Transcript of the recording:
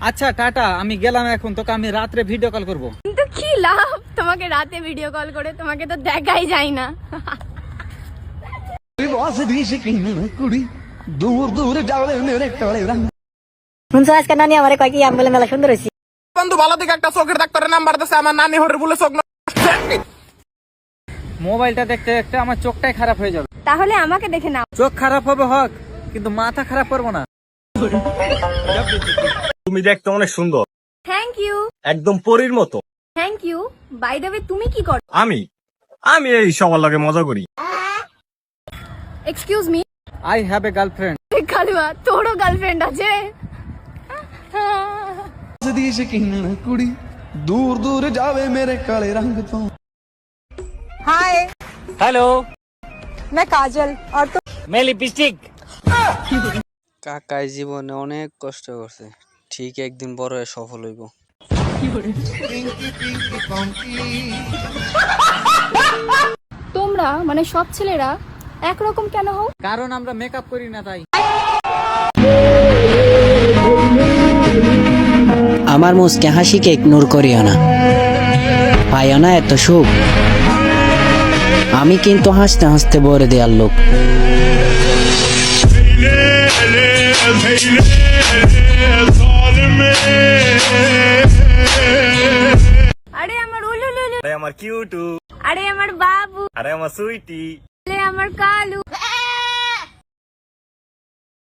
আচ্ছা টাটা, আমি গেলাম এখন, তোকে আমি রাত্রে ভিডিও কল করব। কিন্তু কি লাভ তোমাকে রাতে ভিডিও কল করে, তোমাকে তো দেখাই যায় না। শুনছো আজকে নানি আমারে কয় কি আমি বলে মেলা সুন্দর হইছি। বন্ধু ভালো দিকে একটা চোখের ডাক্তারের নাম্বার দিছে, আমার নানি হরে বলে চোখ মোবাইলটা দেখতে দেখতে আমার চোখটাই খারাপ হয়ে যাবে। তাহলে আমাকে দেখে নাও। চোখ খারাপ হবে হোক, কিন্তু মাথা খারাপ করবো না। তুমি দেখতে অনেক সুন্দর, থ্যাংক ইউ। একদম পরীর মতো। Thank you. By the way তুমি কি করো? আমি আমি এই সবার লগে মজা করি। Excuse me. I have a girlfriend. কালুয়া তোরও গার্লফ্রেন্ড আছে? कुड़ी दूर दूर जावे मेरे काले रंग तो। हाय হ্যালো, मैं काजल और तुम? मैं लिपस्टिक। কাকাই জীবনে অনেক কষ্ট করছে, ঠিক একদিন বড় হয়ে সফল হইব। তোমরা মানে সব ছেলেরা একরকম কেন হও? কারণ আমরা মেকআপ করি না তাই। আমার মুসকে হাসিকে ইগনোর করিও না, পাইও না এত সুখ। আমি কিন্তু হাসতে হাসতে বরে দেয়ার লোক। আরে আমার উলুলুলু, আরে আমার কিউটু, আরে আমার বাবু, আরে আমার সুইটি। আরে আমার কালু।